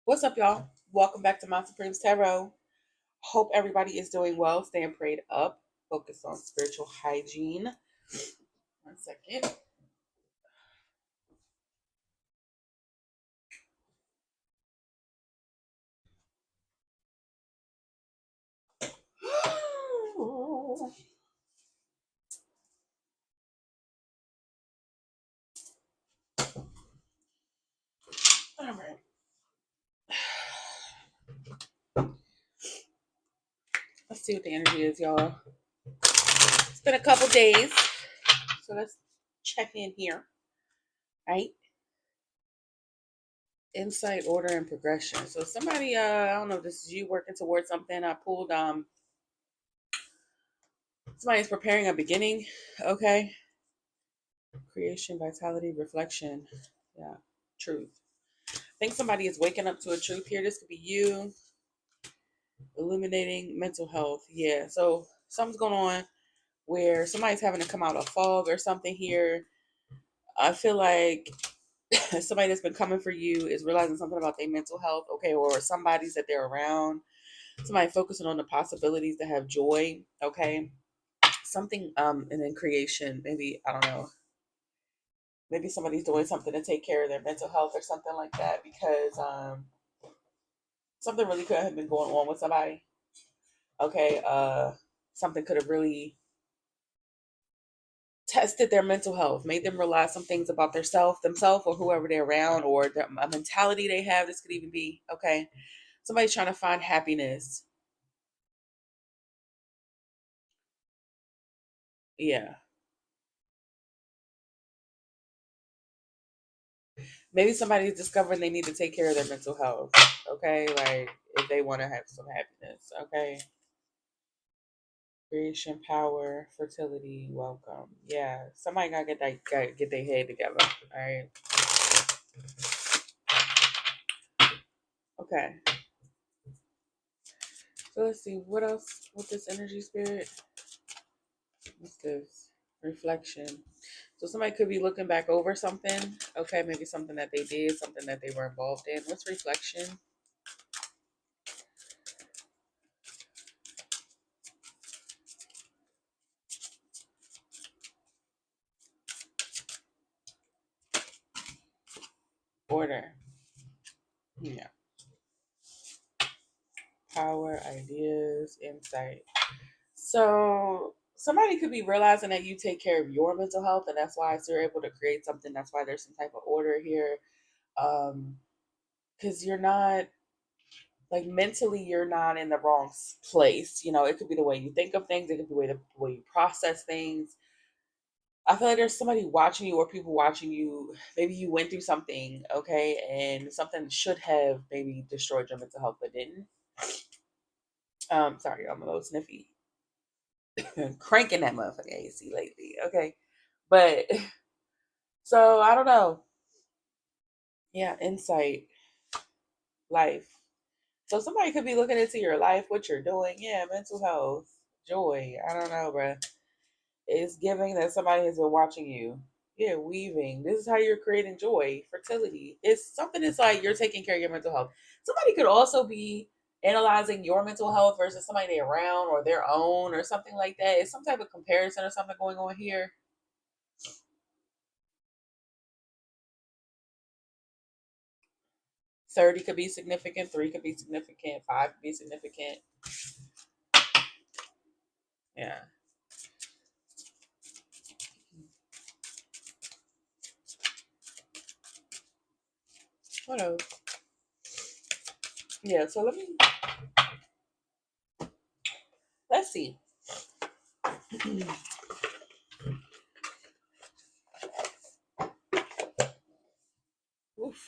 What's up, y'all? Welcome back to Mount Supreme's Tarot. Hope everybody is doing well, staying prayed up, focus on spiritual hygiene. One second. All right. Let's see what the energy is, y'all. It's been a couple days, so let's check in here. Right? Insight, order, and progression. So somebody, I don't know if this is you working towards something. I pulled somebody's preparing a beginning. Okay. Creation, vitality, reflection. Yeah. Truth. I think somebody is waking up to a truth here. This could be you. Illuminating mental health. Yeah. So something's going on where somebody's having to come out of fog or something here. I feel like somebody that's been coming for you is realizing something about their mental health. Okay. Or somebody's that they're around. Somebody focusing on the possibilities to have joy. Okay. Something, and then creation. Maybe, I don't know. Maybe somebody's doing something to take care of their mental health or something like that because something really could have been going on with somebody. Okay, something could have really tested their mental health, made them realize some things about themselves, or whoever they're around, or a mentality they have. This could even be okay. Somebody's trying to find happiness. Yeah, maybe somebody's discovering they need to take care of their mental health. Okay, like if they want to have some happiness. Okay, creation, power, fertility, welcome. Yeah, somebody gotta get their head together. All right. Okay. So let's see what else with this energy spirit. What's this? Reflection. So somebody could be looking back over something. Okay, maybe something that they did, something that they were involved in. What's reflection? Order. Yeah. Power, ideas, insight. So somebody could be realizing that you take care of your mental health, and that's why you're able to create something. That's why there's some type of order here. Because you're not like mentally, you're not in the wrong place. You know, it could be the way you think of things. It could be the way you process things. I feel like there's somebody watching you or people watching you. Maybe you went through something, okay, and something should have maybe destroyed your mental health, but didn't. Sorry, I'm a little sniffy. Cranking that motherfucking AC lately, okay. But so I don't know. Yeah, insight, life. So somebody could be looking into your life, what you're doing. Yeah, mental health, joy. I don't know, bruh. It's giving that somebody has been watching you. Yeah, weaving. This is how you're creating joy, fertility. It's something that's like you're taking care of your mental health. Somebody could also be analyzing your mental health versus somebody they around or their own or something like that. It's some type of comparison or something going on here. 30 could be significant, 3 could be significant, 5 could be significant. Yeah. What else? Yeah, so let's see. Oof.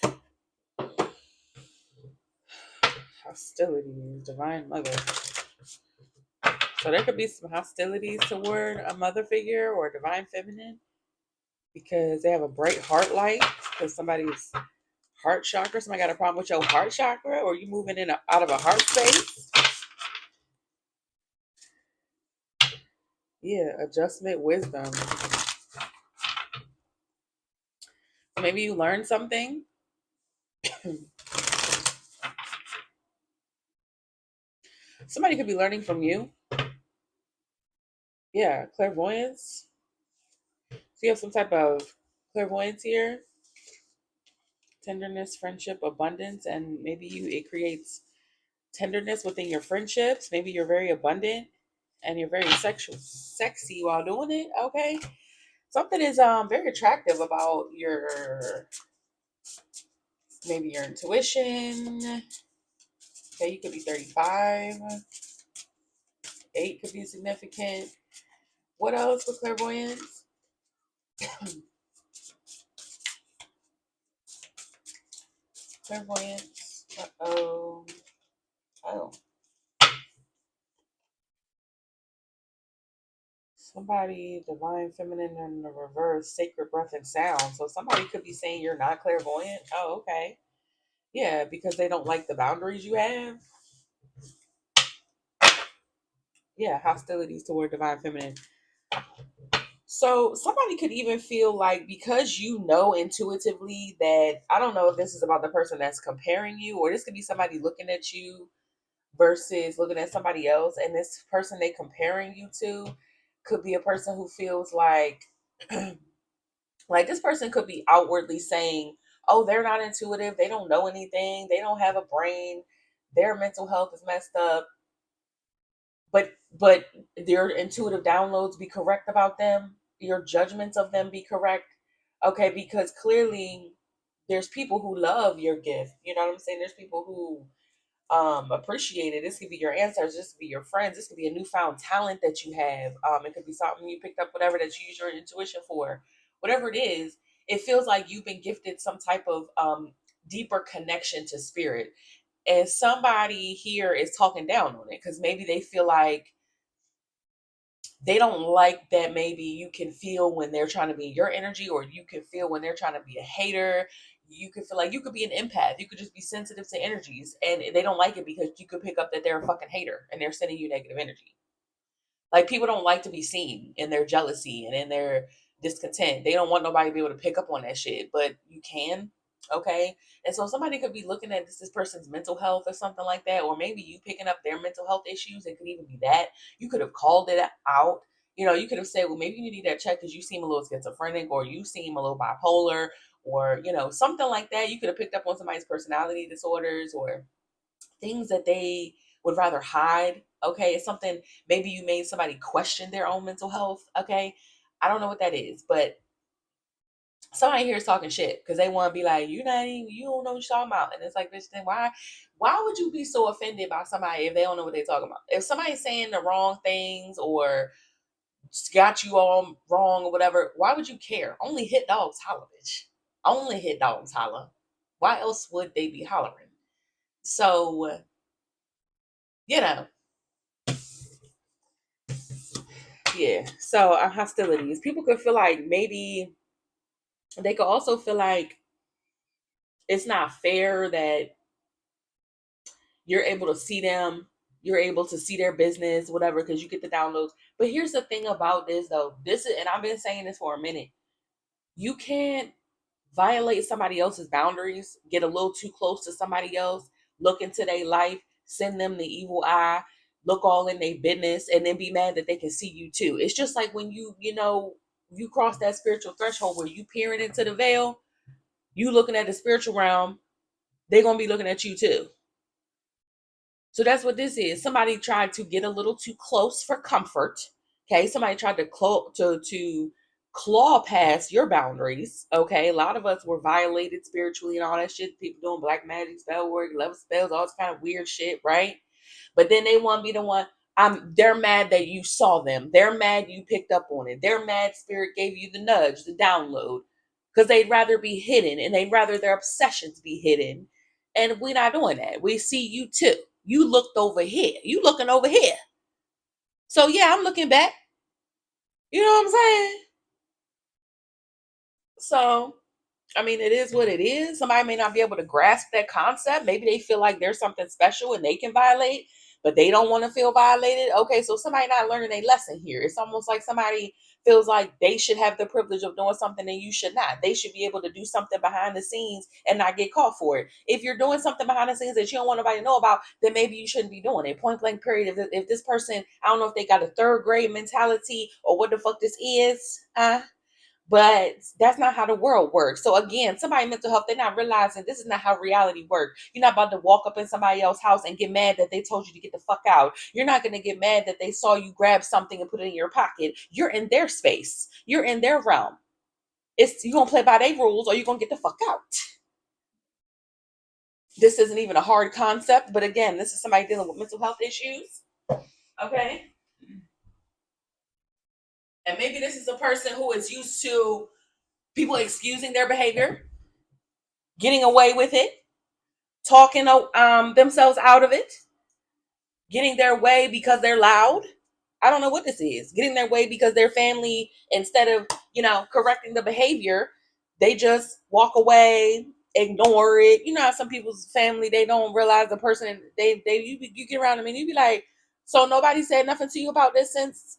Hostilities, divine mother. So there could be some hostilities toward a mother figure or a divine feminine because they have a bright heart light because somebody's heart chakra. Somebody got a problem with your heart chakra, or you moving out of a heart space. Yeah, adjustment, wisdom. Maybe you learned something. Somebody could be learning from you. Yeah, clairvoyance. So you have some type of clairvoyance here, tenderness, friendship, abundance, and maybe it creates tenderness within your friendships. Maybe you're very abundant and you're very sexy while doing it. Okay. Something is very attractive about your maybe your intuition. Okay, you could be 35. 8 could be significant. What else with clairvoyance? Clairvoyance. Uh-oh. Oh. Somebody, divine feminine in the reverse, sacred breath and sound. So somebody could be saying you're not clairvoyant. Oh, okay. Yeah, because they don't like the boundaries you have. Yeah, hostilities toward divine feminine. So somebody could even feel like because you know intuitively that I don't know if this is about the person that's comparing you, or this could be somebody looking at you versus looking at somebody else, and this person they comparing you to could be a person who feels like like this person could be outwardly saying, oh, they're not intuitive, they don't know anything, they don't have a brain, their mental health is messed up, but their intuitive downloads be correct about them, your judgments of them be correct. Okay, because clearly there's people who love your gift, you know what I'm saying? There's people who appreciate it. This could be your ancestors, this could be your friends, this could be a newfound talent that you have. It could be something you picked up, whatever that you use your intuition for, whatever it is. It feels like you've been gifted some type of deeper connection to spirit, and somebody here is talking down on it because maybe they feel like they don't like that maybe you can feel when they're trying to be your energy, or you can feel when they're trying to be a hater. You could feel like you could be an empath, you could just be sensitive to energies, and they don't like it because you could pick up that they're a fucking hater and they're sending you negative energy. Like, people don't like to be seen in their jealousy and in their discontent. They don't want nobody to be able to pick up on that shit, but you can. Okay. And so somebody could be looking at this person's mental health or something like that, or maybe you picking up their mental health issues. It could even be that. You could have called it out. You know, you could have said, well, maybe you need that check because you seem a little schizophrenic, or you seem a little bipolar, or, you know, something like that. You could have picked up on somebody's personality disorders or things that they would rather hide. Okay. It's something, maybe you made somebody question their own mental health. Okay. I don't know what that is, but somebody here is talking shit because they want to be like, you not even, you don't know what you're talking about. And it's like, bitch, then why would you be so offended by somebody if they don't know what they're talking about? If somebody's saying the wrong things or got you all wrong or whatever, why would you care? Only hit dogs holler, bitch. Only hit dogs holler. Why else would they be hollering? So, you know, yeah. So hostilities. People could feel like maybe they could also feel like it's not fair that you're able to see them, you're able to see their business, whatever, because you get the downloads. But here's the thing about this though. This is, and I've been saying this for a minute. You can't violate somebody else's boundaries, get a little too close to somebody else, look into their life, send them the evil eye, look all in their business, and then be mad that they can see you too. It's just like when you cross that spiritual threshold where you peering into the veil, you looking at the spiritual realm, they're gonna be looking at you too. So that's what this is. Somebody tried to get a little too close for comfort. Okay, somebody tried to claw past your boundaries. Okay, a lot of us were violated spiritually and all that shit. People doing black magic, spell work, 11 spells, all this kind of weird shit, right? But then they want to be the one. They're mad that you saw them. They're mad you picked up on it. They're mad spirit gave you the nudge, the download, because they'd rather be hidden and they'd rather their obsessions be hidden. And we're not doing that. We see you too. You looked over here. You looking over here. So yeah, I'm looking back. You know what I'm saying? So I mean, it is what it is. Somebody may not be able to grasp that concept. Maybe they feel like there's something special and they can violate, but they don't want to feel violated. Okay, so somebody not learning a lesson here. It's almost like somebody feels like they should have the privilege of doing something and you should not. They should be able to do something behind the scenes and not get caught for it. If you're doing something behind the scenes that you don't want nobody to know about, then maybe you shouldn't be doing it. Point blank period. If this person, I don't know if they got a third grade mentality or what the fuck this is, but that's not how the world works. So again, somebody mental health, they're not realizing this is not how reality works. You're not about to walk up in somebody else's house and get mad that they told you to get the fuck out. You're not going to get mad that they saw you grab something and put it in your pocket. You're in their space. You're in their realm. It's you gonna play by their rules or you're gonna get the fuck out. This isn't even a hard concept, but again, this is somebody dealing with mental health issues. Okay. And maybe this is a person who is used to people excusing their behavior, getting away with it, talking themselves out of it, getting their way because they're loud. I don't know what this is. Getting their way because their family, instead of, correcting the behavior, they just walk away, ignore it. You know how some people's family, they don't realize the person, you get around them and you be like, so nobody said nothing to you about this since,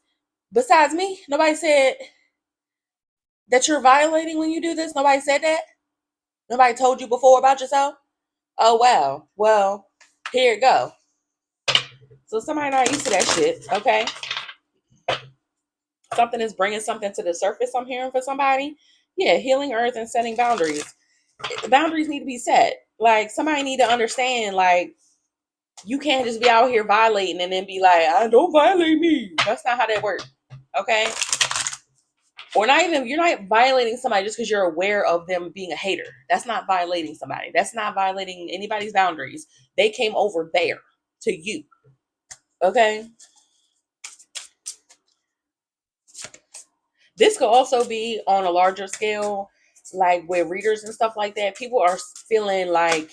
besides me? Nobody said that you're violating when you do this? Nobody said that? Nobody told you before about yourself? Oh, wow. Well, here it go. So somebody not used to that shit, okay? Something is bringing something to the surface, I'm hearing for somebody. Yeah, healing earth and setting boundaries. Boundaries need to be set. Like, somebody need to understand, like, you can't just be out here violating and then be like, don't violate me. That's not how that works, okay? Or not even, you're not violating somebody just because you're aware of them being a hater. That's not violating somebody. That's not violating anybody's boundaries. They came over there to you, okay? This could also be on a larger scale, like with readers and stuff like that. People are feeling like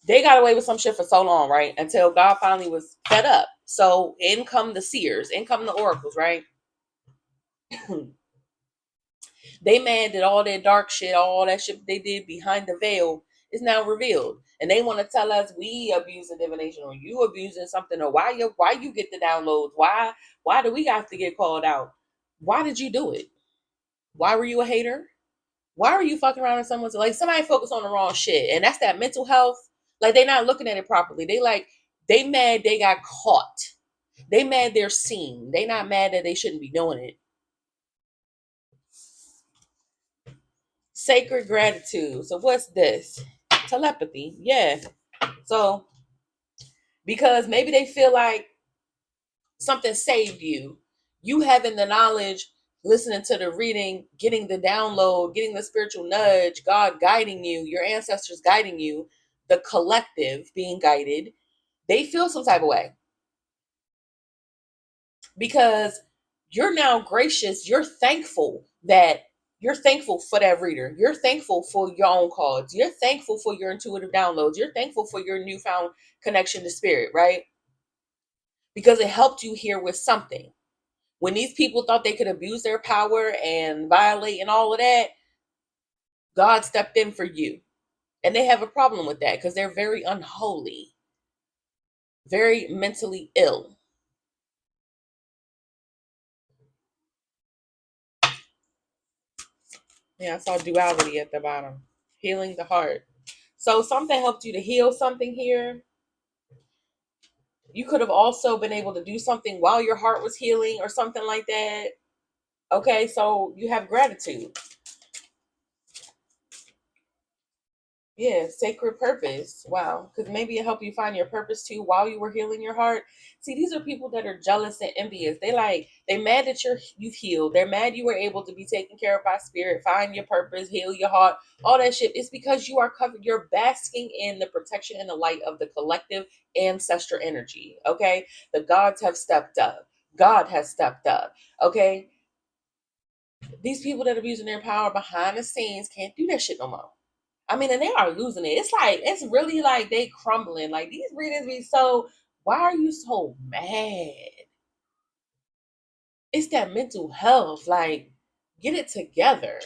they got away with some shit for so long, right? Until God finally was fed up. So in come the seers, in come the oracles, right? They mad that all that dark shit, all that shit they did behind the veil is now revealed. And they want to tell us we abusing divination or you abusing something or why you get the downloads. Why do we have to get called out? Why did you do it? Why were you a hater? Why are you fucking around with someone's like somebody focus on the wrong shit? And that's that mental health. Like they not looking at it properly. They mad they got caught. They mad they're seen. They not mad that they shouldn't be doing it. Sacred gratitude. So what's this? Telepathy. Yeah. So because maybe they feel like something saved you. You having the knowledge, listening to the reading, getting the download, getting the spiritual nudge, God guiding you, your ancestors guiding you, the collective being guided, they feel some type of way because you're now gracious. You're thankful for that reader. You're thankful for your own cards. You're thankful for your intuitive downloads. You're thankful for your newfound connection to spirit, right? Because it helped you here with something. When these people thought they could abuse their power and violate and all of that, God stepped in for you. And they have a problem with that because they're very unholy, very mentally ill. Yeah, I saw duality at the bottom. Healing the heart. So something helped you to heal something here. You could have also been able to do something while your heart was healing or something like that. Okay, so you have gratitude. Yeah, sacred purpose. Wow. Because maybe it helped you find your purpose too while you were healing your heart. See, these are people that are jealous and envious. They mad that you've healed. They're mad you were able to be taken care of by spirit, find your purpose, heal your heart, all that shit. It's because you are covered. You're basking in the protection and the light of the collective ancestor energy. Okay. The gods have stepped up. God has stepped up. Okay. These people that are abusing their power behind the scenes can't do that shit no more. I mean, and they are losing it. It's really like they crumbling. Like these readers be so, why are you so mad? It's that mental health. Like, get it together.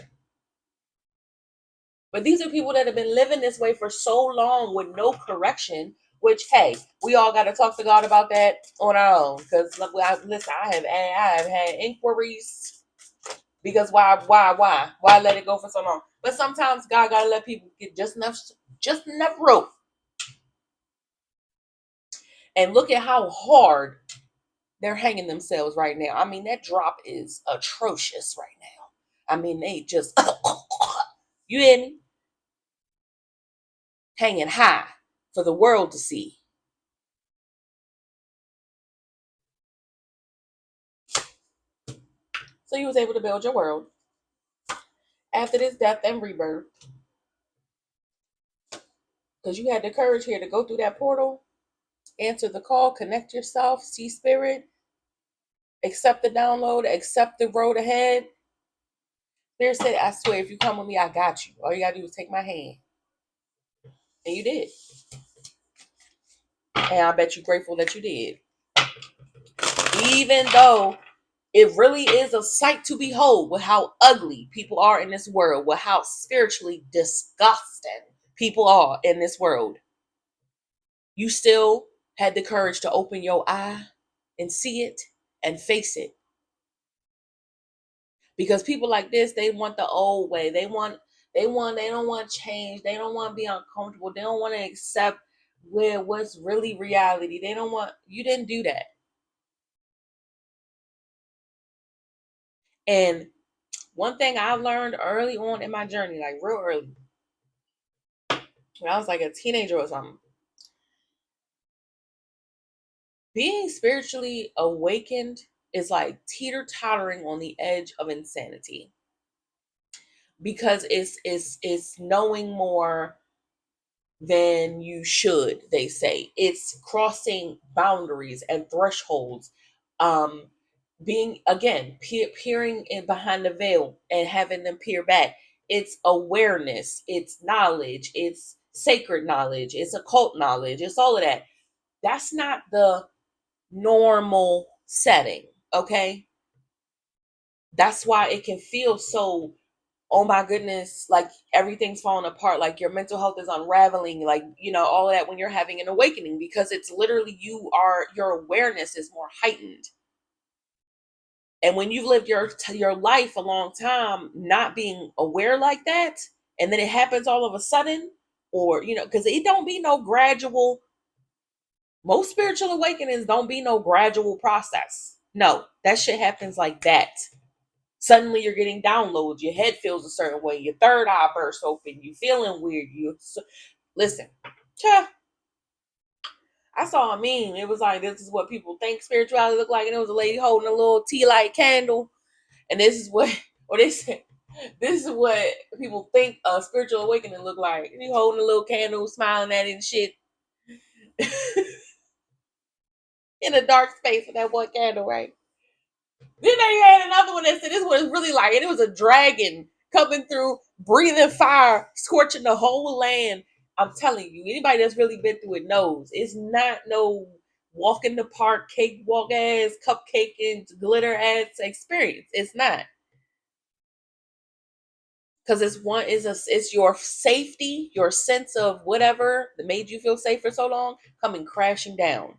But these are people that have been living this way for so long with no correction, which, hey, we all got to talk to God about that on our own. Because, listen, I have had inquiries Because why let it go for so long? But sometimes God gotta let people get just enough rope. And look at how hard they're hanging themselves right now. I mean, that drop is atrocious right now. I mean, they just you hear me? Hanging high for the world to see. So you was able to build your world after this death and rebirth because you had the courage here to go through that portal, answer the call, connect yourself, see spirit, accept the download, accept the road ahead. Spirit said, I swear, if you come with me, I got you. All you gotta do is take my hand. And you did. And I bet you're grateful that you did. Even though it really is a sight to behold with how ugly people are in this world, with how spiritually disgusting people are in this world. You still had the courage to open your eye and see it and face it. Because people like this, they want the old way. They don't want change. They don't want to be uncomfortable. They don't want to accept what's really reality. They don't want, you didn't do that. And one thing I learned early on in my journey, like real early, when I was like a teenager or something, being spiritually awakened is like teeter-tottering on the edge of insanity. Because it's knowing more than you should, they say. It's crossing boundaries and thresholds. Um, being again peering in behind the veil and having them peer back. It's awareness, it's knowledge, it's sacred knowledge, it's occult knowledge, it's all of that. That's not the normal setting, okay? That's why it can feel so, oh my goodness, like everything's falling apart, like your mental health is unraveling, like, all of that when you're having an awakening, because it's literally your awareness is more heightened. And when you've lived your life a long time not being aware like that, and then it happens all of a sudden, or because it don't be no gradual. Most spiritual awakenings don't be no gradual process. No, that shit happens like that. Suddenly you're getting downloads. Your head feels a certain way. Your third eye bursts open. You feeling weird. Listen. I saw a meme. It was like, this is what people think spirituality look like, and it was a lady holding a little tea light candle, and this is what, or they said, this is what people think a spiritual awakening look like. And you holding a little candle, smiling at it and shit, in a dark space with that one candle, right? Then they had another one that said this was really like, and it was a dragon coming through, breathing fire, scorching the whole land. I'm telling you, anybody that's really been through it knows it's not no walk in the park, cakewalk ass, cupcake and glitter ass experience. It's not. Because it's your safety, your sense of whatever that made you feel safe for so long coming crashing down.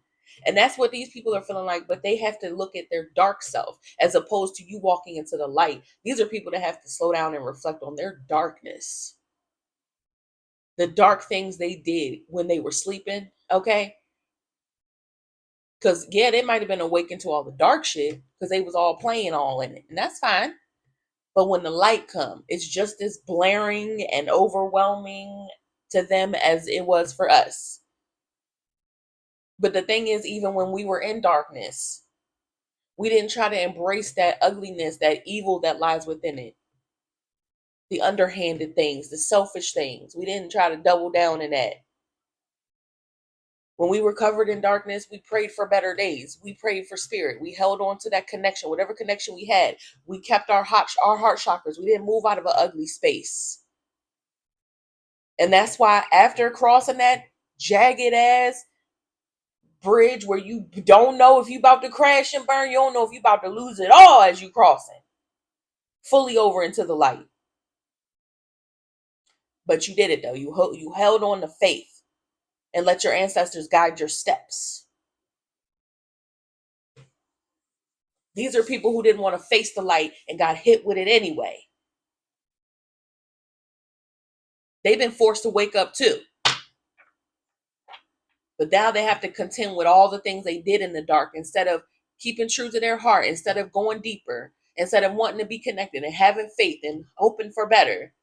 And that's what these people are feeling like, but they have to look at their dark self as opposed to you walking into the light. These are people that have to slow down and reflect on their darkness, the dark things they did when they were sleeping, okay? Because yeah, they might have been awakened to all the dark shit because they was all playing all in it, and that's fine. But when the light come, it's just as blaring and overwhelming to them as it was for us. But the thing is, even when we were in darkness, we didn't try to embrace that ugliness, that evil that lies within it. The underhanded things, the selfish things. We didn't try to double down in that. When we were covered in darkness, we prayed for better days. We prayed for spirit. We held on to that connection, whatever connection we had. We kept our heart chakras. We didn't move out of an ugly space. And that's why after crossing that jagged ass bridge where you don't know if you about to crash and burn, you don't know if you about to lose it all as you crossing fully over into the light. But you did it though. You held on to faith and let your ancestors guide your steps. These are people who didn't want to face the light and got hit with it anyway. They've been forced to wake up too. But now they have to contend with all the things they did in the dark instead of keeping true to their heart, instead of going deeper, instead of wanting to be connected and having faith and hoping for better.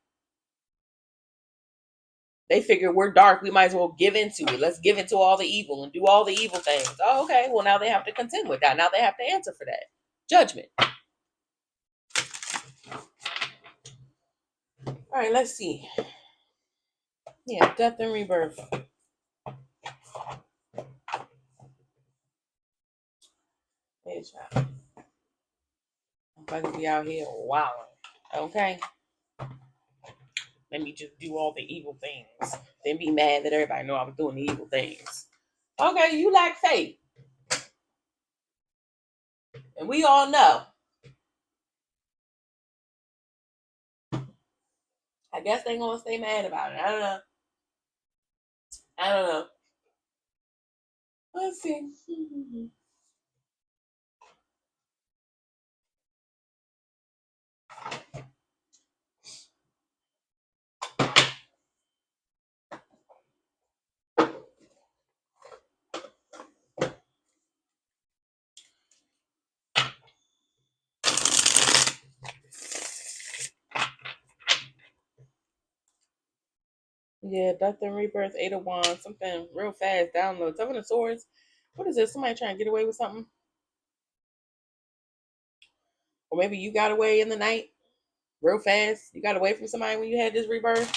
They figure we're dark, we might as well give into it. Let's give into all the evil and do all the evil things. Oh, okay. Well, now they have to contend with that. Now they have to answer for that. Judgment. All right, let's see. Yeah, death and rebirth. Hey, child. I'm about to be out here wilding. Okay? Let me just do all the evil things. Then be mad that everybody know I was doing the evil things. Okay, you lack faith. And we all know. I guess they're going to stay mad about it. I don't know. I don't know. Let's see. Yeah, Death and Rebirth, Eight of Wands, something real fast. Download. Seven of Swords. What is this? Somebody trying to get away with something? Or maybe you got away in the night real fast. You got away from somebody when you had this rebirth.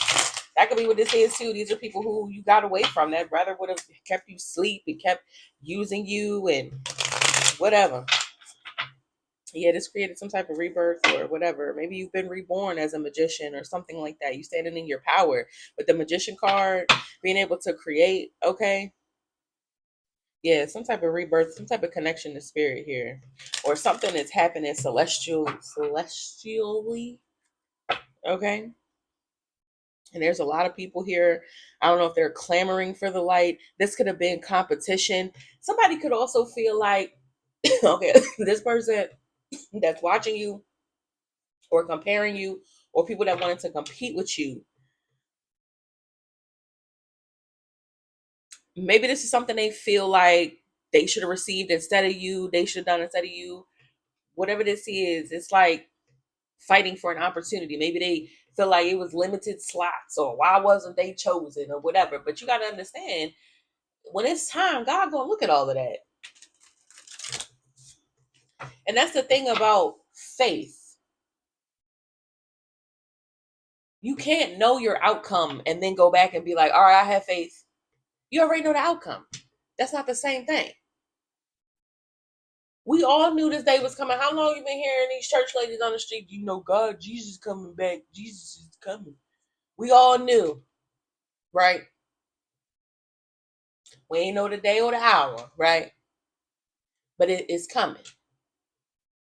That could be what this is too. These are people who you got away from that rather would have kept you asleep and kept using you and whatever. Yeah, this created some type of rebirth or whatever. Maybe you've been reborn as a magician or something like that. You standing in your power. With the magician card, being able to create, okay. Yeah, some type of rebirth, some type of connection to spirit here. Or something that's happening celestially. Okay. And there's a lot of people here. I don't know if they're clamoring for the light. This could have been competition. Somebody could also feel like, okay, this person that's watching you or comparing you, or people that wanted to compete with you, maybe this is something they feel like they should have received instead of you, they should have done instead of you. Whatever this is, it's like fighting for an opportunity. Maybe they feel like it was limited slots, or why wasn't they chosen, or whatever. But you got to understand, when it's time, God gonna look at all of that. And that's the thing about faith. You can't know your outcome and then go back and be like, all right, I have faith. You already know the outcome. That's not the same thing. We all knew this day was coming. How long you been hearing these church ladies on the street? You know, God, Jesus coming back. Jesus is coming. We all knew, right? We ain't know the day or the hour, right? But it is coming.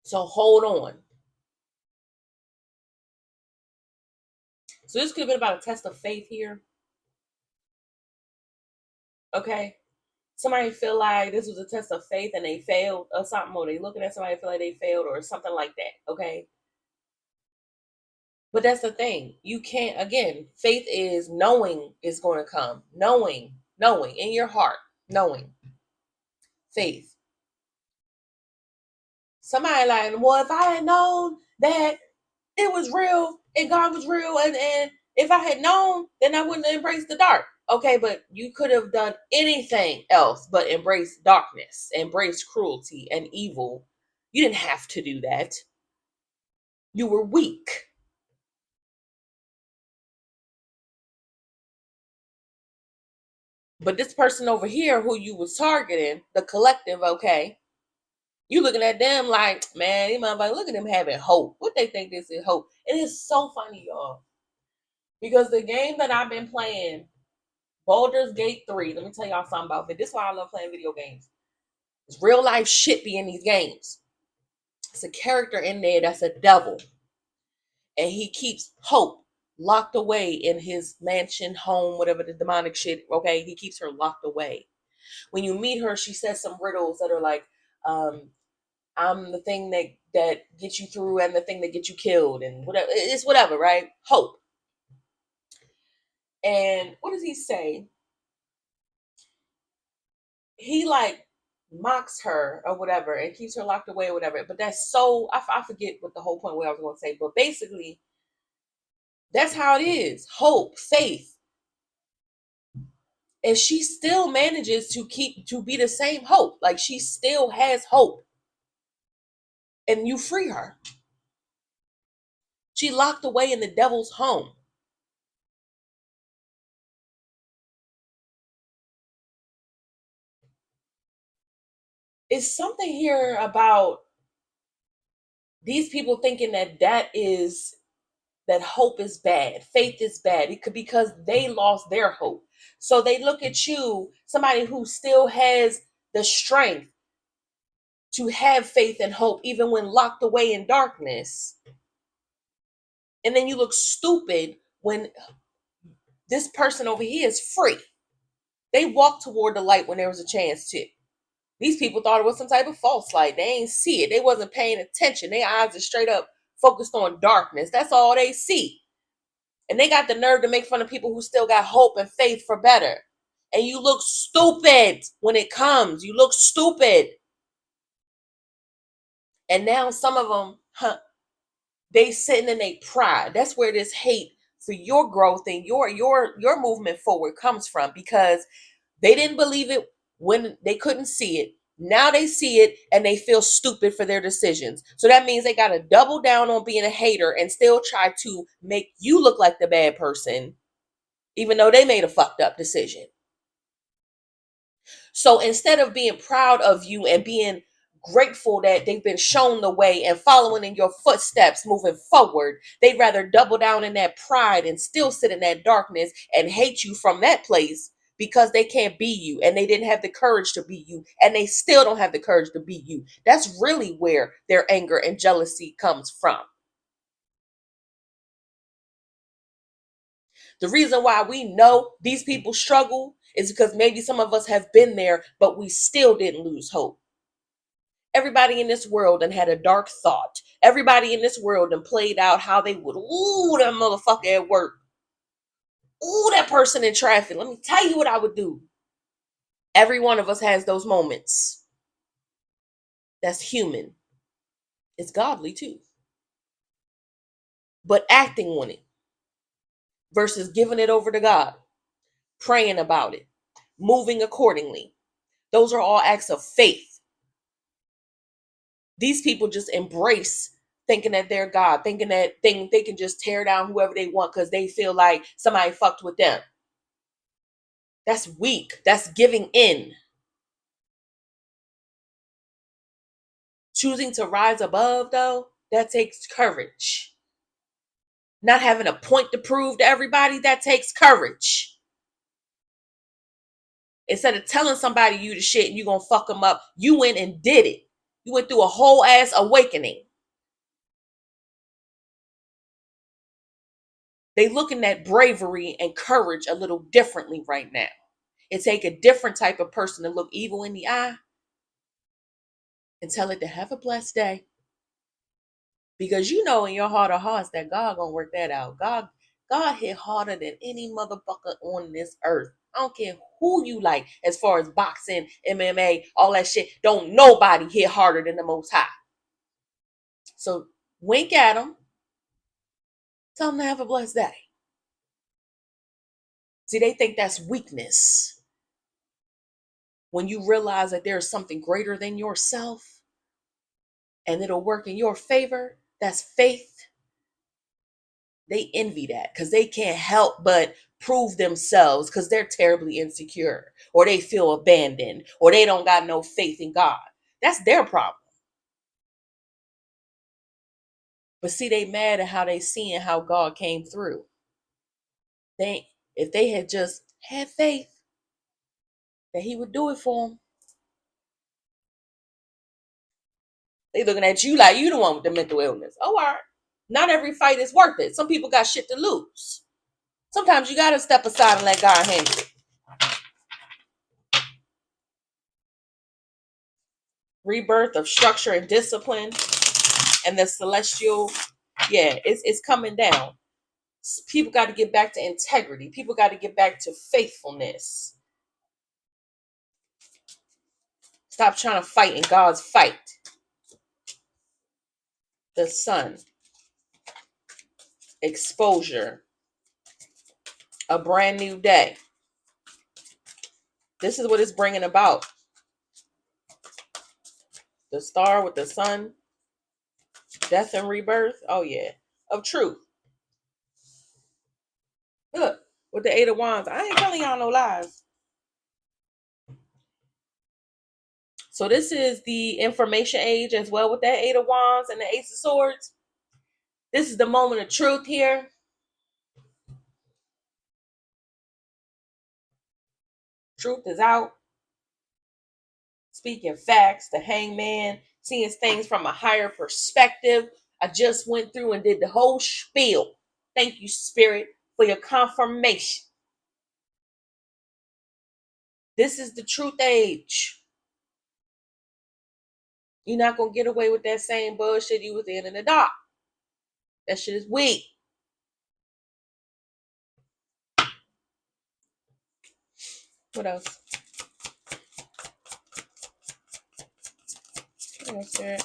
So hold on. So this could have been about a test of faith here. Okay. Somebody feel like this was a test of faith and they failed or something, or they looking at somebody and feel like they failed or something like that. Okay. But that's the thing. You can't, again, faith is knowing it's going to come. Knowing in your heart, knowing. Faith. Somebody like, well, if I had known that it was real and God was real, and if I had known, then I wouldn't have embraced the dark. Okay, but you could have done anything else but embrace darkness, embrace cruelty and evil. You didn't have to do that. You were weak. But this person over here who you was targeting, the collective, okay, you looking at them like, man, these motherfuckers, look at them having hope. What they think this is hope. It is so funny, y'all. Because the game that I've been playing, Baldur's Gate 3, let me tell y'all something about it. This is why I love playing video games. It's real life shit be in these games. It's a character in there that's a devil. And he keeps hope locked away in his mansion, home, whatever the demonic shit, okay? He keeps her locked away. When you meet her, she says some riddles that are like, I'm the thing that gets you through and the thing that gets you killed and whatever. It's whatever, right? Hope. And what does he say? He like mocks her or whatever and keeps her locked away or whatever. But that's so, I forget what the whole point what I was going to say. But basically, that's how it is. Hope, faith. And she still manages to be the same hope. Like she still has hope. And you free her. She locked away in the devil's home. It's something here about these people thinking that hope is bad, faith is bad. It could because they lost their hope. So they look at you, somebody who still has the strength to have faith and hope, even when locked away in darkness. And then you look stupid when this person over here is free. They walked toward the light when there was a chance to. These people thought it was some type of false light. They ain't see it. They wasn't paying attention. Their eyes are straight up focused on darkness. That's all they see. And they got the nerve to make fun of people who still got hope and faith for better. And you look stupid when it comes. You look stupid. And now some of them, they sitting in a pride. That's where this hate for your growth and your movement forward comes from, because they didn't believe it when they couldn't see it. Now they see it and they feel stupid for their decisions. So that means they got to double down on being a hater and still try to make you look like the bad person, even though they made a fucked up decision. So instead of being proud of you and being grateful that they've been shown the way and following in your footsteps moving forward, they'd rather double down in that pride and still sit in that darkness and hate you from that place because they can't be you and they didn't have the courage to be you and they still don't have the courage to be you. That's really where their anger and jealousy comes from. The reason why we know these people struggle is because maybe some of us have been there, but we still didn't lose hope. Everybody in this world and had a dark thought. Everybody in this world and played out how they would, ooh, that motherfucker at work. Ooh, that person in traffic. Let me tell you what I would do. Every one of us has those moments. That's human. It's godly too. But acting on it versus giving it over to God, praying about it, moving accordingly. Those are all acts of faith. These people just embrace thinking that they're God, thinking that they can just tear down whoever they want because they feel like somebody fucked with them. That's weak. That's giving in. Choosing to rise above, though, that takes courage. Not having a point to prove to everybody, that takes courage. Instead of telling somebody you the shit and you gonna fuck them up, you went and did it. You went through a whole ass awakening. They looking at bravery and courage a little differently right now. It take a different type of person to look evil in the eye and tell it to have a blessed day. Because you know in your heart of hearts that God gonna work that out. God hit harder than any motherfucker on this earth. I don't care who you like as far as boxing, MMA, all that shit. Don't nobody hit harder than the Most High. So wink at them. Tell them to have a blessed day. See, they think that's weakness. When you realize that there's something greater than yourself and it'll work in your favor, that's faith. They envy that because they can't help but prove themselves because they're terribly insecure or they feel abandoned or they don't got no faith in God. That's their problem. But see, they mad at how they seeing how God came through. If they had just had faith that he would do it for them, they looking at you like you the one with the mental illness. Oh, all right. Not every fight is worth it. Some people got shit to lose. Sometimes you got to step aside and let God handle it. rebirth of structure and discipline, and the celestial, it's coming down. People got to get back to integrity. People got to get back to faithfulness. Stop trying to fight in God's fight. The sun, exposure, a brand new day. This is what it's bringing about. The star with the sun, death and rebirth. Oh yeah, of truth. Look, with the 8 of Wands, I ain't telling y'all no lies. So this is the information age as well with that 8 of Wands and the Ace of Swords. This is the moment of truth here. Truth is out. Speaking facts, the Hangman, seeing things from a higher perspective. I just went through and did the whole spiel. Thank you, Spirit, for your confirmation. This is the truth age. You're not going to get away with that same bullshit you was in the dark. That shit is weak. What else? What else, Spirit?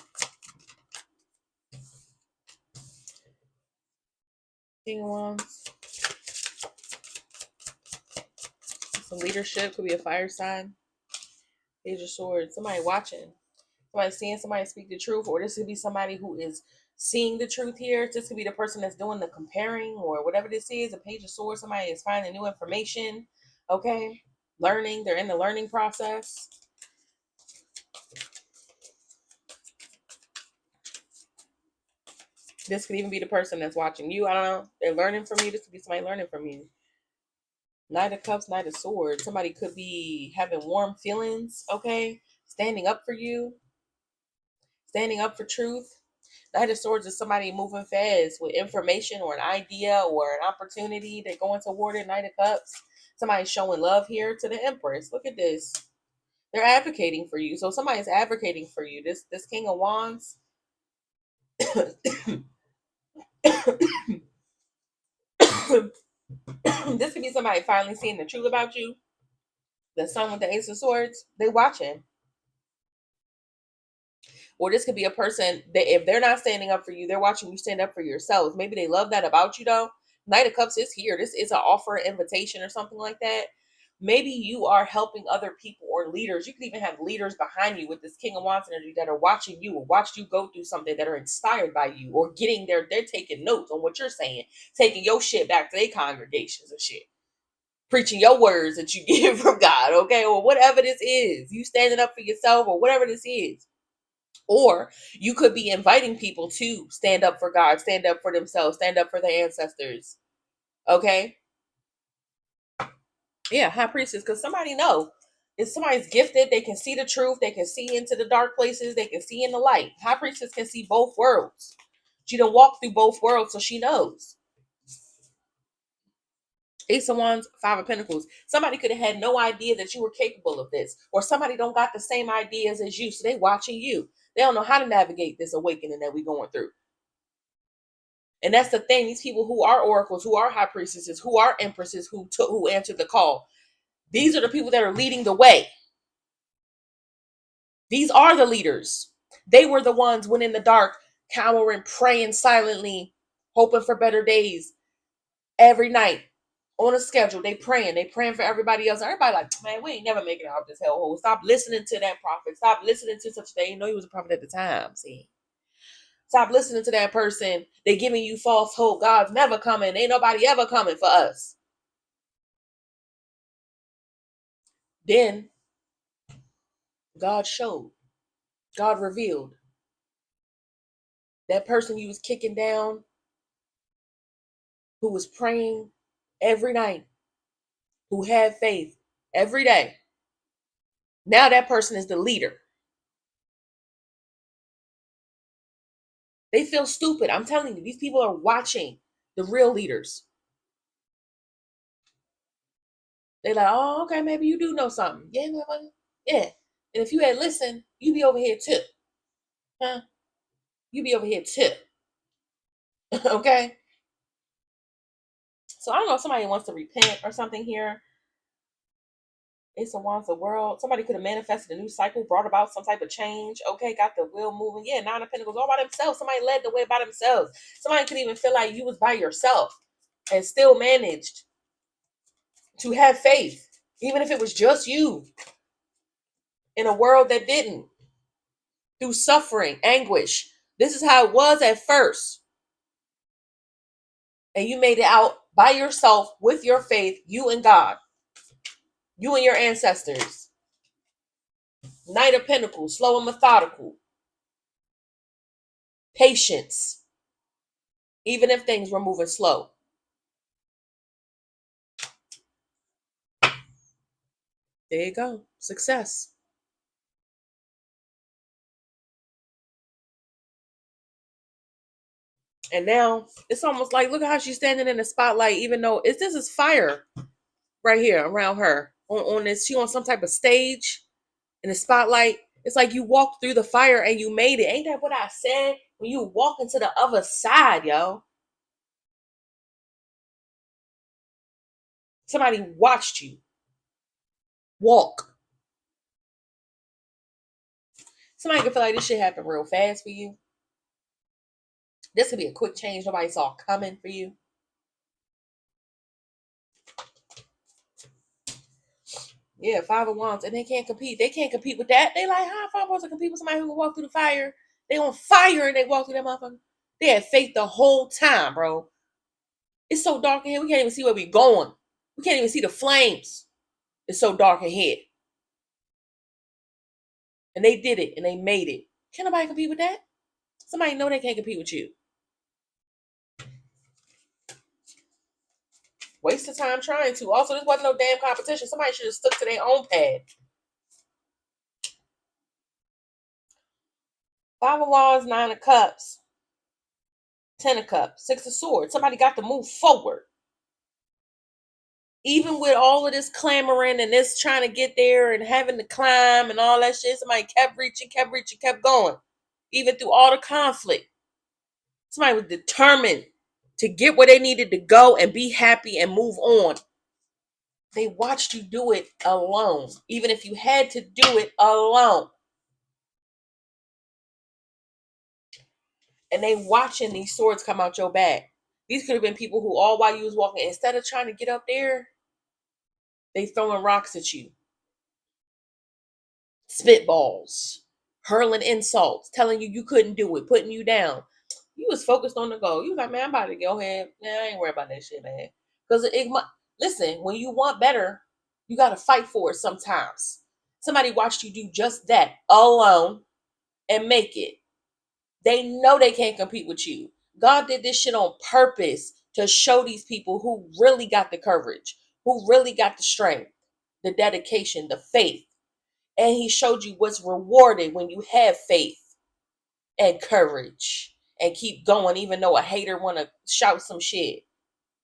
King of Wands. Some leadership. Could be a fire sign. Page of Swords. Somebody watching. Somebody seeing somebody speak the truth. Or this could be somebody who is seeing the truth here. This could be the person that's doing the comparing or whatever this is. A Page of Swords. Somebody is finding new information. Okay. Learning. They're in the learning process. This could even be the person that's watching you. I don't know. They're learning from you. This could be somebody learning from you. Knight of Cups, Knight of Swords. Somebody could be having warm feelings, okay? Standing up for you. Standing up for truth. Knight of Swords is somebody moving fast with information or an idea or an opportunity. They're going toward it. Knight of Cups. Somebody's showing love here to the Empress. Look at this. They're advocating for you. So somebody's advocating for you. This King of Wands. This could be somebody finally seeing the truth about you. The Sun with the Ace of Swords, they watching. Or this could be a person that if they're not standing up for you, they're watching you stand up for yourselves. Maybe they love that about you though. Knight of Cups is here. This is an offer, invitation, or something like that. Maybe you are helping other people or leaders. You could even have leaders behind you with this King of Wands energy that are watching you or watched you go through something, that are inspired by you or getting they're taking notes on what you're saying, taking your shit back to their congregations and shit. Preaching your words that you get from God, okay? Or whatever this is. You standing up for yourself or whatever this is. Or you could be inviting people to stand up for God, stand up for themselves, stand up for their ancestors. Okay? Yeah, High Priestess, because somebody know. If somebody's gifted, they can see the truth, they can see into the dark places, they can see in the light. High Priestess can see both worlds. She done walked through both worlds, so she knows. Ace of Wands, Five of Pentacles. Somebody could have had no idea that you were capable of this. Or somebody don't got the same ideas as you, so they watching you. They don't know how to navigate this awakening that we're going through. And that's the thing. These people who are oracles, who are high priestesses, who are empresses, who answered the call. These are the people that are leading the way. These are the leaders. They were the ones when in the dark, cowering, praying silently, hoping for better days every night. On a schedule, they praying for everybody else. Everybody like, man, we ain't never making it out this hellhole. Stop listening to that prophet. Stop listening to such. They didn't know he was a prophet at the time. See, stop listening to that person. They giving you false hope. God's never coming. Ain't nobody ever coming for us. Then God showed. God revealed. That person you was kicking down, who was praying every night, who had faith every day. Now that person is the leader. They feel stupid. I'm telling you, these people are watching the real leaders. They're like, oh, okay, maybe you do know something. Yeah, yeah. And if you had listened, you'd be over here too. Huh? You'd be over here too. Okay? So I don't know if somebody wants to repent or something here. Ace of Wands, the world. Somebody could have manifested a new cycle, brought about some type of change. Okay, got the wheel moving. Yeah, Nine of Pentacles all by themselves. Somebody led the way by themselves. Somebody could even feel like you was by yourself and still managed to have faith, even if it was just you in a world that didn't. Through suffering, anguish. This is how it was at first. And you made it out by yourself with your faith, you and God, you and your ancestors. Knight of Pentacles, slow and methodical. Patience, even if things were moving slow. There you go. Success. And now it's almost like, look at how she's standing in the spotlight, even though this is fire right here around her. On this, she on some type of stage in the spotlight. It's like you walked through the fire and you made it. Ain't that what I said? When you walk into the other side, yo. Somebody watched you walk. Somebody could feel like this shit happened real fast for you. This could be a quick change nobody saw coming for you. Yeah, Five of Wands, and they can't compete. They can't compete with that. They like, how am I supposed to compete with somebody who can walk through the fire? They on fire and they walk through that motherfucker. They had faith the whole time, bro. It's so dark in here, we can't even see where we going. We can't even see the flames. It's so dark in here. And they did it, and they made it. Can nobody compete with that? Somebody know they can't compete with you. Waste of time trying to. Also, this wasn't no damn competition. Somebody should have stuck to their own path. Five of Wands, Nine of Cups, Ten of Cups, Six of Swords. Somebody got to move forward. Even with all of this clamoring and this trying to get there and having to climb and all that shit, somebody kept reaching, kept going. Even through all the conflict. Somebody was determined to get where they needed to go and be happy and move on. They watched you do it alone, even if you had to do it alone. And they watching these swords come out your back. These could have been people who all while you was walking, instead of trying to get up there, they throwing rocks at you. Spitballs, hurling insults, telling you you couldn't do it, putting you down. You was focused on the goal. You was like, man, I'm about to go ahead. Man, I ain't worried about that shit, man. Because listen, when you want better, you got to fight for it sometimes. Somebody watched you do just that alone and make it. They know they can't compete with you. God did this shit on purpose to show these people who really got the courage, who really got the strength, the dedication, the faith. And he showed you what's rewarded when you have faith and courage and keep going, even though a hater want to shout some shit.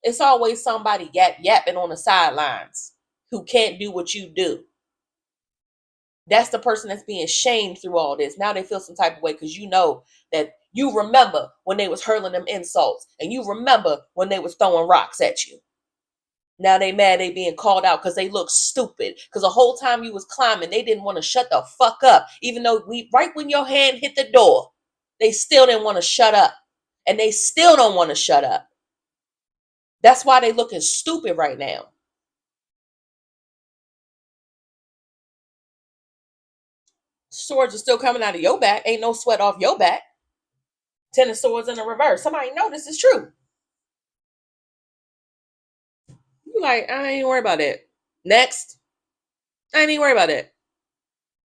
It's always somebody yapping on the sidelines who can't do what you do. That's the person that's being shamed through all this. Now they feel some type of way because you know that you remember when they was hurling them insults and you remember when they was throwing rocks at you. Now they mad they being called out because they look stupid. Because the whole time you was climbing, they didn't want to shut the fuck up. Even though right when your hand hit the door, they still didn't want to shut up. And they still don't want to shut up. That's why they looking stupid right now. Swords are still coming out of your back. Ain't no sweat off your back. Ten of Swords in the reverse. Somebody know this is true. You like, I ain't worried about it. Next. I ain't even worried about it.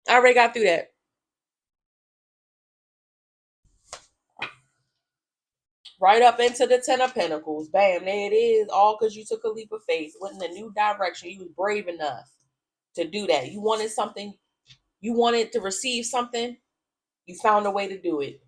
I already got through that. Right up into the Ten of Pentacles. Bam, there it is. All because you took a leap of faith. Went in a new direction. You was brave enough to do that. You wanted something. You wanted to receive something. You found a way to do it.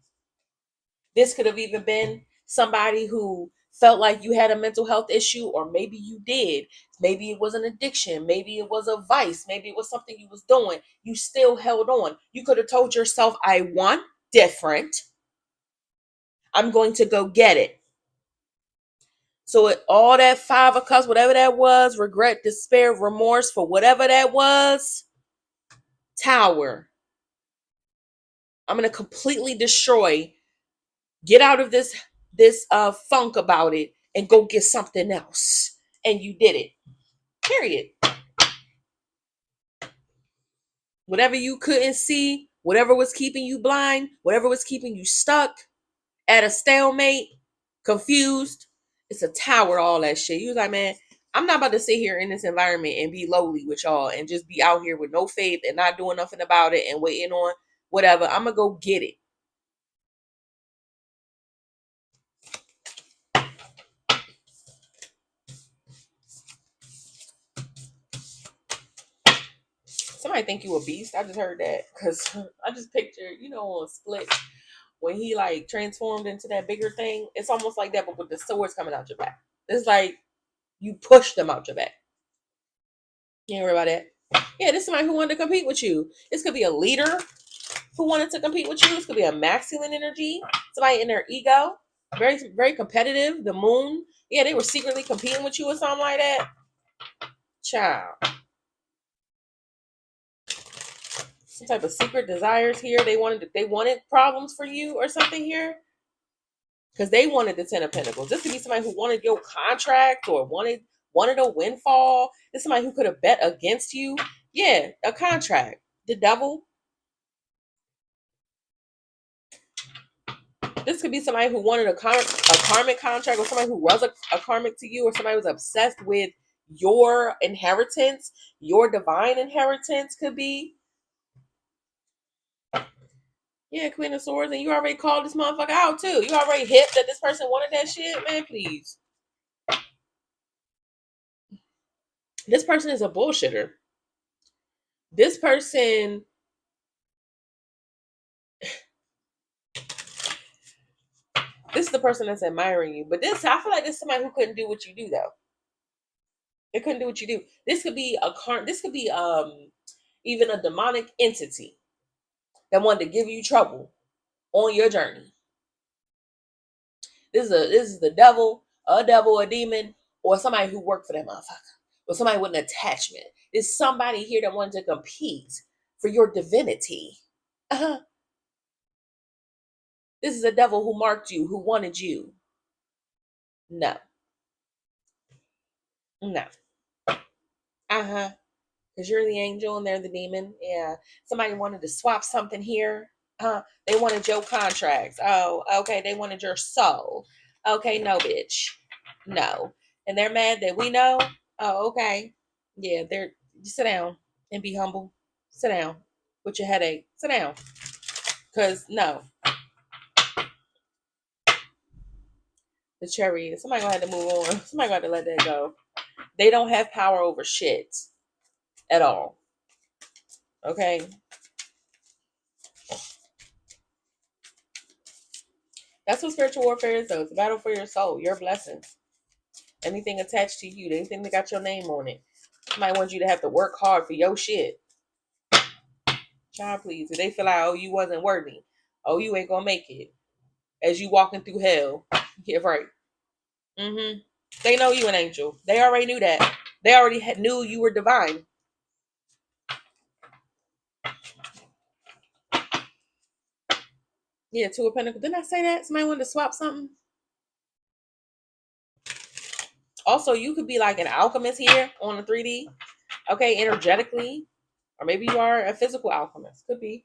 This could have even been somebody who felt like you had a mental health issue, or maybe you did. Maybe it was an addiction. Maybe it was a vice. Maybe it was something you was doing. You still held on. You could have told yourself, I want different. I'm going to go get it. So all that 5 of Cups, whatever that was, regret, despair, remorse for whatever that was, Tower. I'm going to completely destroy, get out of this funk about it and go get something else. And you did it. Period. Whatever you couldn't see, whatever was keeping you blind, whatever was keeping you stuck at a stalemate, confused, it's a tower, all that shit. You was like, man, I'm not about to sit here in this environment and be lowly with y'all and just be out here with no faith and not doing nothing about it and waiting on whatever. I'm going to go get it. Somebody think you a beast. I just heard that because I just pictured, on Split, when he like transformed into that bigger thing. It's almost like that, but with the swords coming out your back. It's like you push them out your back. You ain't worry about that. Yeah, this is somebody who wanted to compete with you. This could be a leader who wanted to compete with you. This could be a masculine energy. Somebody in their ego. Very, very competitive. The moon. Yeah, they were secretly competing with you or something like that. Child. Some type of secret desires here. They wanted problems for you or something here. Because they wanted the 10 of Pentacles. This could be somebody who wanted your contract or wanted a windfall. This is somebody who could have bet against you. Yeah, a contract. The Devil. This could be somebody who wanted a karmic contract, or somebody who was a karmic to you, or somebody who was obsessed with your inheritance, your divine inheritance could be. Yeah, Queen of Swords, and you already called this motherfucker out too. You already hit that this person wanted that shit, man, please. This person is a bullshitter. This person, this is the person that's admiring you. But I feel like this is somebody who couldn't do what you do though. They couldn't do what you do. This could be even a demonic entity that wanted to give you trouble on your journey. This is the devil, a demon, or somebody who worked for that motherfucker, or somebody with an attachment. There's somebody here that wanted to compete for your divinity. Uh-huh. This is a devil who marked you, who wanted you. No. Uh-huh. Because you're the angel and they're the demon. Yeah. Somebody wanted to swap something here. They wanted your contracts. Oh, okay. They wanted your soul. Okay, no, bitch. No. And they're mad that we know. Oh, okay. Yeah, sit down and be humble. Sit down with your headache. Sit down. Because no. The Chariot. Somebody gonna have to move on. Somebody gonna have to let that go. They don't have power over shit at all. Okay. That's what spiritual warfare is, though. It's a battle for your soul, your blessings. Anything attached to you, anything that got your name on it. Somebody wants you to have to work hard for your shit. Child, please. If they feel like, oh, you wasn't worthy. Oh, you ain't gonna make it. As you walking through hell. Yeah, right. Mm-hmm. They know you an angel. They already knew that. They already knew you were divine. Yeah, 2 of Pentacles. Didn't I say that? Somebody wanted to swap something? Also, you could be like an alchemist here on the 3D. Okay, energetically. Or maybe you are a physical alchemist. Could be.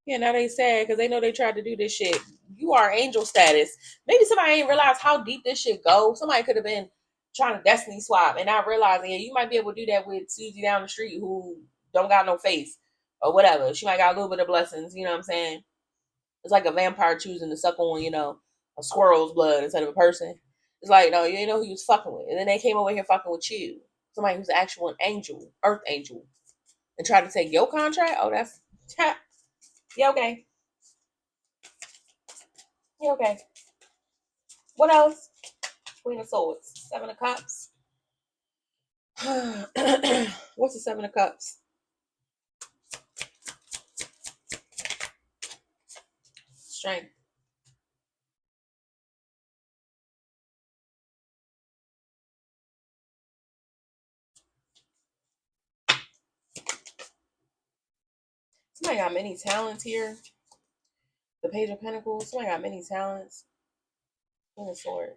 Yeah, now they sad because they know they tried to do this shit. You are angel status. Maybe somebody ain't realized how deep this shit goes. Somebody could have been trying to destiny swap and not realizing, yeah, you might be able to do that with Susie down the street who don't got no face or whatever. She might got a little bit of blessings, you know what I'm saying? It's like a vampire choosing to suck on, a squirrel's blood instead of a person. It's like, no, you ain't know who you was fucking with. And then they came over here fucking with you. Somebody who's actual an angel, earth angel, and tried to take your contract. Oh, that's yeah, okay. Yeah, okay. What else? Queen of Swords. Seven of Cups. What's the Seven of Cups? Strength. Somebody got many talents here. The Page of Pentacles. Somebody got many talents. Queen of Swords.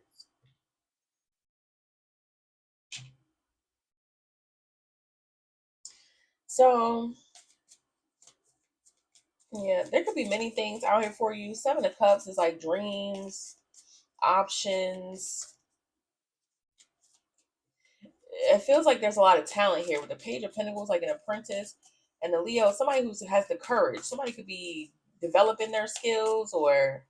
So, yeah, there could be many things out here for you. Seven of Cups is like dreams, options. It feels like there's a lot of talent here with the Page of Pentacles, like an apprentice, and the Leo, somebody who has the courage. Somebody could be developing their skills, or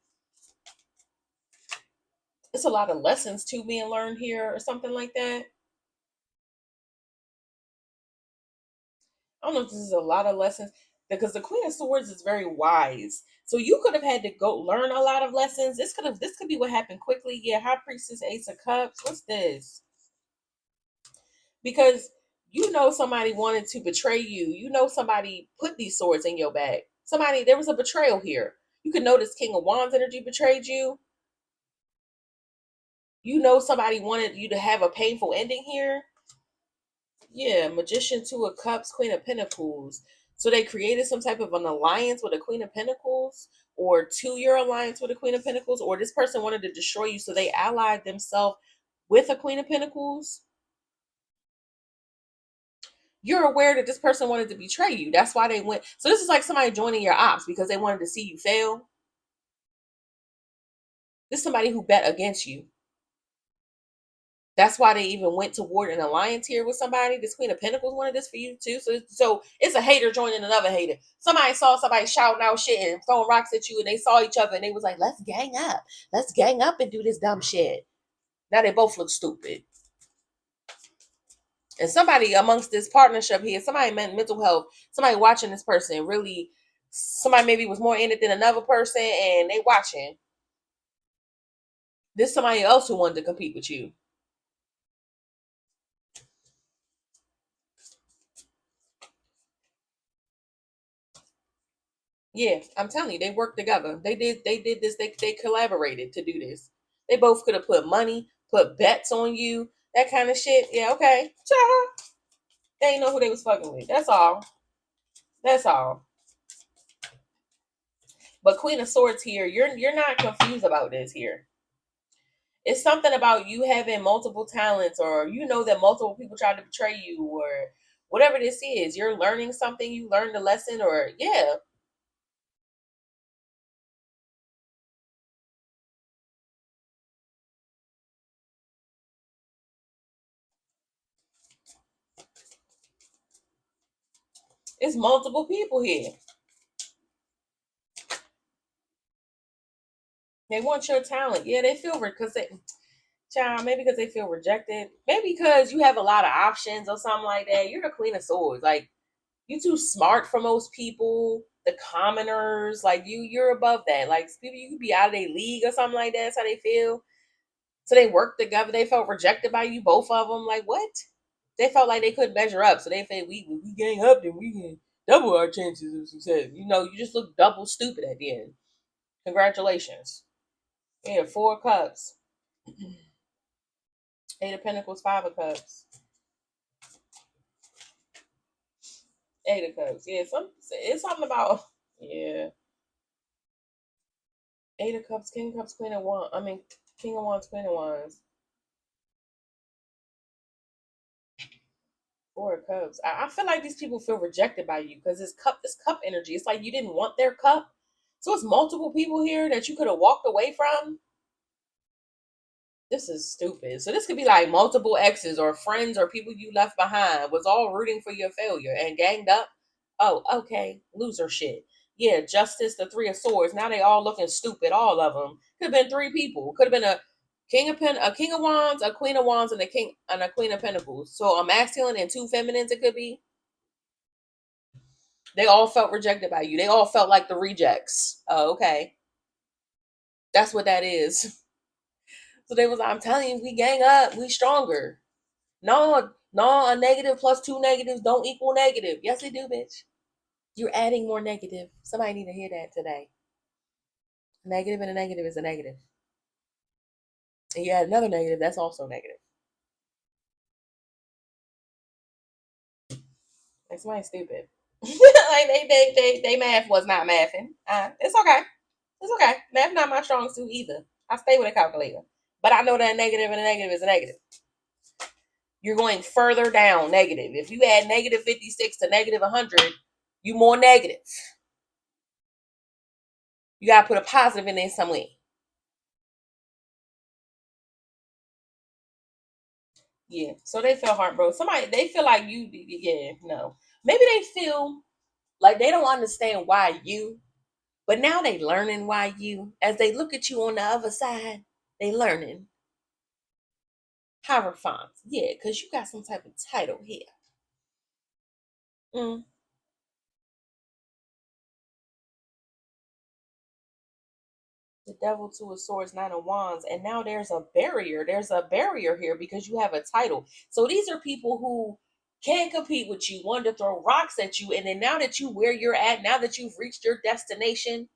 it's a lot of lessons too being learned here, or something like that. I don't know if this is a lot of lessons because the Queen of Swords is very wise. So you could have had to go learn a lot of lessons. This could be what happened quickly. Yeah, High Priestess, Ace of Cups. What's this? Because you know somebody wanted to betray you. You know somebody put these swords in your bag. Somebody, there was a betrayal here. You could notice King of Wands energy betrayed you. You know somebody wanted you to have a painful ending here. Yeah, Magician, Two of Cups, Queen of Pentacles. So they created some type of an alliance with a Queen of Pentacles, or 2-year alliance with a Queen of Pentacles, or this person wanted to destroy you, so they allied themselves with a Queen of Pentacles. You're aware that this person wanted to betray you. That's why they went. So this is like somebody joining your ops because they wanted to see you fail. This is somebody who bet against you. That's why they even went toward an alliance here with somebody. This Queen of Pentacles wanted this for you too. So it's a hater joining another hater. Somebody saw somebody shouting out shit and throwing rocks at you, and they saw each other and they was like, let's gang up. Let's gang up and do this dumb shit. Now they both look stupid. And somebody amongst this partnership here, somebody meant mental health, somebody watching this person really, somebody maybe was more in it than another person, and they watching. This somebody else who wanted to compete with you. Yeah, I'm telling you, they worked together. They did this, they collaborated to do this. They both could have put money, put bets on you, that kind of shit. Yeah, okay. They ain't know who they was fucking with. That's all. That's all. But Queen of Swords here, you're not confused about this here. It's something about you having multiple talents, or you know that multiple people try to betray you, or whatever this is. You're learning something, you learned a lesson, or yeah. It's multiple people here. They want your talent. Yeah, they feel because they, child, maybe because they feel rejected. Maybe because you have a lot of options or something like that. You're the Queen of Swords. Like, you too smart for most people. The commoners, like you're above that. Like people, you could be out of their league or something like that. That's how they feel. So they worked together. They felt rejected by you, both of them. Like what? They felt like they couldn't measure up. So they said, we gang up, then we can double our chances of success. You know, you just look double stupid at the end. Congratulations. Yeah, 4 cups. Eight of Pentacles, 5 of Cups. 8 of Cups. Yeah, it's something about, yeah. 8 of Cups, King of Cups, Queen of Wands. I mean, King of Wands, Queen of Wands. 4 of Cups. I feel like these people feel rejected by you because it's cup energy. It's like you didn't want their cup. So it's multiple people here that you could have walked away from. This is stupid. So this could be like multiple exes or friends or people you left behind was all rooting for your failure and ganged up. Oh, okay. Loser shit. Yeah, Justice, the 3 of Swords. Now they all looking stupid, all of them. Could have been 3 people. Could have been a King of Wands, a Queen of Wands, and a Queen of Pentacles. So a masculine and 2 feminines it could be. They all felt rejected by you. They all felt like the rejects. Oh, okay. That's what that is. So they was like, I'm telling you, we gang up, we stronger. No, no, a negative plus two negatives don't equal negative. Yes, they do, bitch. You're adding more negative. Somebody need to hear that today. A negative and a negative is a negative. And you add another negative, that's also negative. Like somebody's stupid. Like they math was not mathing. It's okay. It's okay. Math not my strong suit either. I stay with a calculator. But I know that a negative and a negative is a negative. You're going further down negative. If you add negative 56 to negative 100, you more negative. You got to put a positive in there somewhere. Yeah. So they feel heartbroken. They feel like you, yeah, no. Maybe they feel like they don't understand why you, but now they learning why you. As they look at you on the other side, they learning. Hierophant. Yeah, because you got some type of title here. Mm. The devil, two of swords, nine of wands, and now there's a barrier. There's a barrier here because you have a title. So these are people who can't compete with you, wanted to throw rocks at you, and then now that you where you're at, now that you've reached your destination,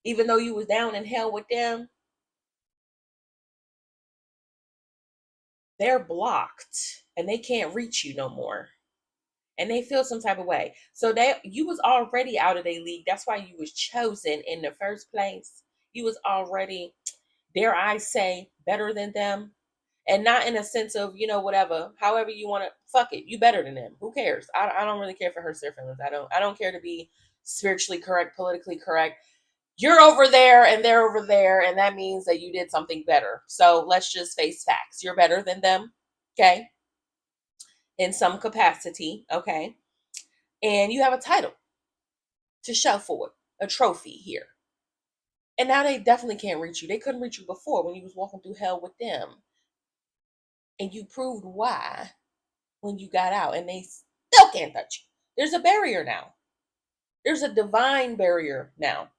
even though you was down in hell with them, they're blocked and they can't reach you no more. And they feel some type of way. So that you was already out of their league. That's why you was chosen in the first place. You was already, dare I say, better than them. And not in a sense of, whatever, however you want to, fuck it, you better than them. Who cares? I don't really care for hurt their feelings. I don't care to be spiritually correct, politically correct. You're over there and they're over there, and that means that you did something better. So let's just face facts. You're better than them, okay? In some capacity, okay? And you have a title to show for it, a trophy here. And now they definitely can't reach you. They couldn't reach you before when you was walking through hell with them. And you proved why when you got out, and they still can't touch you. There's a barrier now. There's a divine barrier now.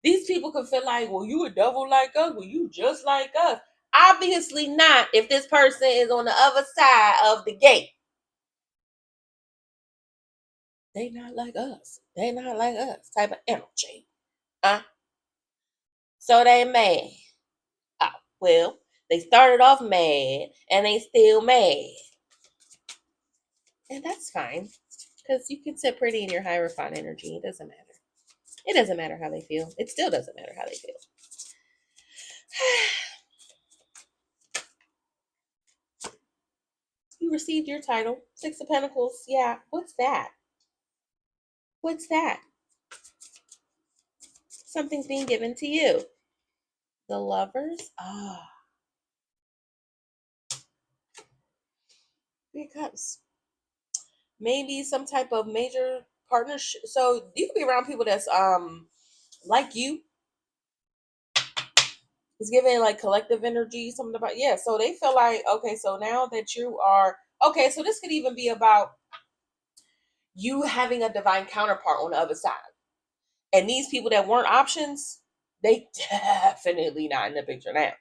These people could feel like, well, you a devil like us. Well, you just like us. Obviously not if this person is on the other side of the gate. They not like us. They not like us type of energy. So they mad. Oh, well, they started off mad and they still mad. And that's fine. Because you can sit pretty in your Hierophant energy. It doesn't matter. It doesn't matter how they feel. It still doesn't matter how they feel. You received your title. Six of Pentacles. Yeah. What's that? What's that? Something's being given to you. The Lovers. Ah. Three Cups. Maybe some type of major partnership. So you could be around people that's like you. It's giving like collective energy, something about, yeah. So they feel like, okay, so now that you are, okay, so this could even be about you having a divine counterpart on the other side. And these people that weren't options, they definitely not in the picture now.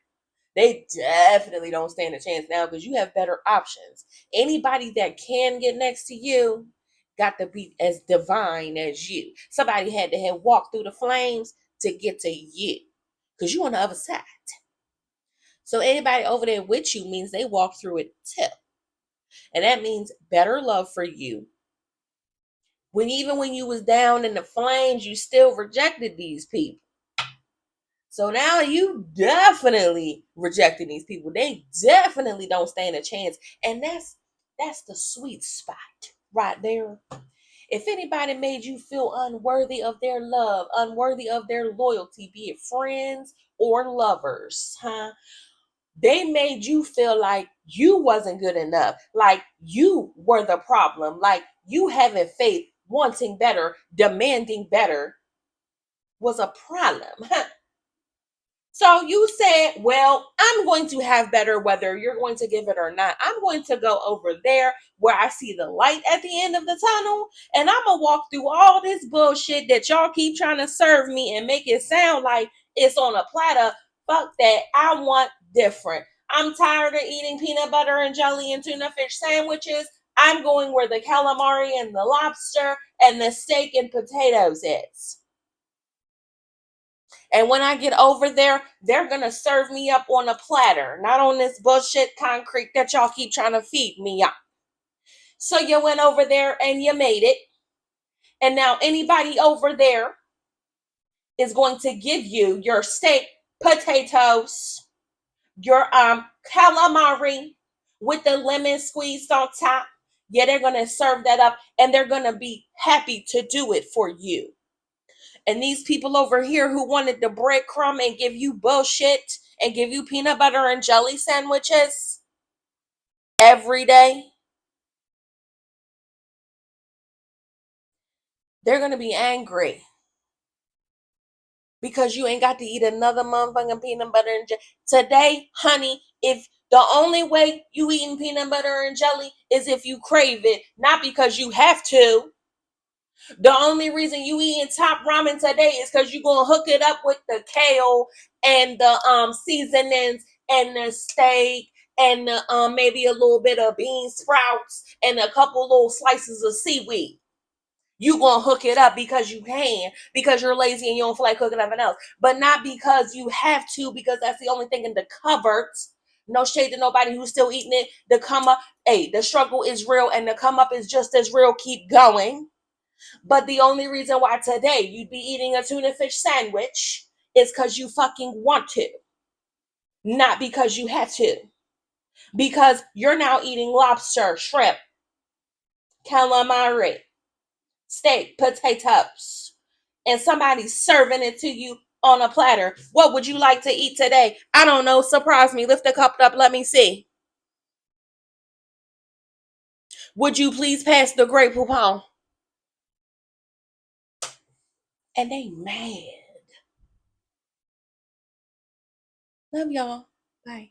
They definitely don't stand a chance now because you have better options. Anybody that can get next to you got to be as divine as you. Somebody had to have walked through the flames to get to you because you on the other side. So anybody over there with you means they walk through it too. And that means better love for you. Even when you was down in the flames, you still rejected these people. So now you definitely rejecting these people. They definitely don't stand a chance. And that's the sweet spot right there. If anybody made you feel unworthy of their love, unworthy of their loyalty, be it friends or lovers, they made you feel like you wasn't good enough, like you were the problem, like you having faith, wanting better, demanding better was a problem. So you said, well, I'm going to have better whether you're going to give it or not. I'm going to go over there where I see the light at the end of the tunnel, and I'm going to walk through all this bullshit that y'all keep trying to serve me and make it sound like it's on a platter. Fuck that. I want different. I'm tired of eating peanut butter and jelly and tuna fish sandwiches. I'm going where the calamari and the lobster and the steak and potatoes is. And when I get over there, they're going to serve me up on a platter, not on this bullshit concrete that y'all keep trying to feed me up. So you went over there and you made it. And now anybody over there is going to give you your steak, potatoes, your calamari with the lemon squeezed on top. Yeah, they're going to serve that up and they're going to be happy to do it for you. And these people over here who wanted the breadcrumb and give you bullshit and give you peanut butter and jelly sandwiches every day, they're going to be angry because you ain't got to eat another motherfucking peanut butter and jelly. Today, honey, if the only way you eating peanut butter and jelly is if you crave it, not because you have to. The only reason you eating top ramen today is because you're gonna hook it up with the kale and the seasonings and the steak and the maybe a little bit of bean sprouts and a couple little slices of seaweed. You gonna hook it up because you can, because you're lazy and you don't feel like cooking nothing else, but not because you have to, because that's the only thing in the cupboards. No shade to nobody who's still eating it. The come up, hey, the struggle is real and the come up is just as real. Keep going. But the only reason why today you'd be eating a tuna fish sandwich is because you fucking want to, not because you have to. Because you're now eating lobster, shrimp, calamari, steak, potatoes, and somebody's serving it to you on a platter. What would you like to eat today? I don't know. Surprise me. Lift the cup up. Let me see. Would you please pass the Grey Poupon? And they mad. Love y'all. Bye.